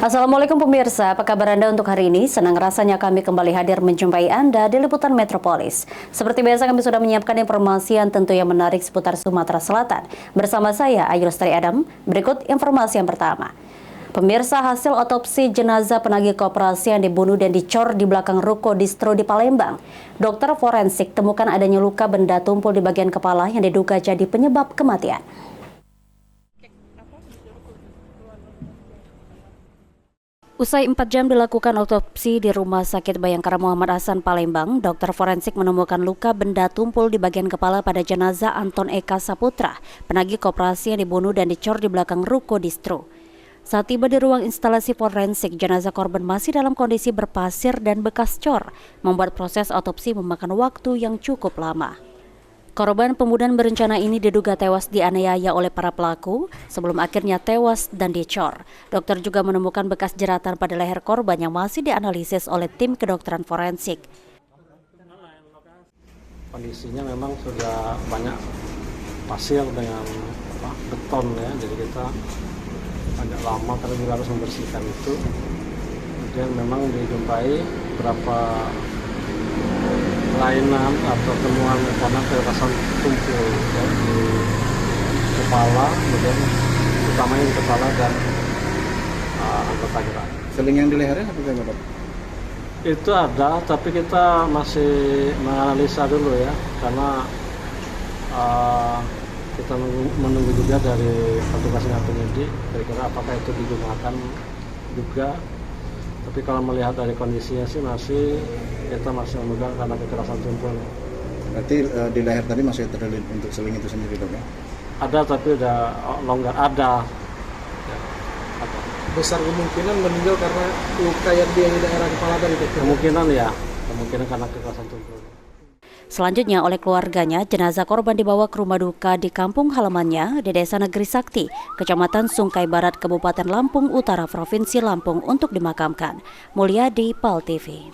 Assalamualaikum pemirsa, apa kabar Anda untuk hari ini? Senang rasanya kami kembali hadir menjumpai Anda di Liputan Metropolis. Seperti biasa kami sudah menyiapkan informasi yang tentu yang menarik seputar Sumatera Selatan. Bersama saya, Ayu Lestari Adam, berikut informasi yang pertama. Pemirsa, hasil otopsi jenazah penagih koperasi yang dibunuh dan dicor di belakang ruko distro di Palembang. Dokter forensik temukan adanya luka benda tumpul di bagian kepala yang diduga jadi penyebab kematian. Usai 4 jam dilakukan otopsi di Rumah Sakit Bayangkara Muhammad Hasan Palembang, dokter forensik menemukan luka benda tumpul di bagian kepala pada jenazah Anton Eka Saputra, penagih koperasi yang dibunuh dan dicor di belakang ruko distro. Saat tiba di ruang instalasi forensik, jenazah korban masih dalam kondisi berpasir dan bekas cor, membuat proses otopsi memakan waktu yang cukup lama. Korban pembunuhan berencana ini diduga tewas dianiaya oleh para pelaku sebelum akhirnya tewas dan dicor. Dokter juga menemukan bekas jeratan pada leher korban yang masih dianalisis oleh tim kedokteran forensik. Kondisinya memang sudah banyak pasir dengan beton ya, jadi kita agak lama karena juga harus membersihkan itu. Kemudian memang dijumpai beberapa kelainan atau temuan kekerasan tumpul ya, di kepala, kemudian utamanya di kepala dan anggota gerak. Seling yang di lehernya apa Pak? Itu ada, tapi kita masih menganalisa dulu ya, karena kita menunggu juga dari petugas yang penyidik kira-kira apakah itu digunakan juga. Tapi kalau melihat dari kondisinya sih kita masih memegang karena kekerasan tumpul. Berarti di leher tadi masih terlilit untuk seling itu sendiri dok ya? Ada tapi udah longgar, ada. Ya, ada. Besar kemungkinan meninggal karena luka yang di daerah kepala tadi dok? Kemungkinan karena kekerasan tumpul. Selanjutnya oleh keluarganya, jenazah korban dibawa ke rumah duka di kampung halamannya di Desa Negeri Sakti, Kecamatan Sungkai Barat, Kabupaten Lampung Utara, Provinsi Lampung untuk dimakamkan. Mulyadi, PAL TV.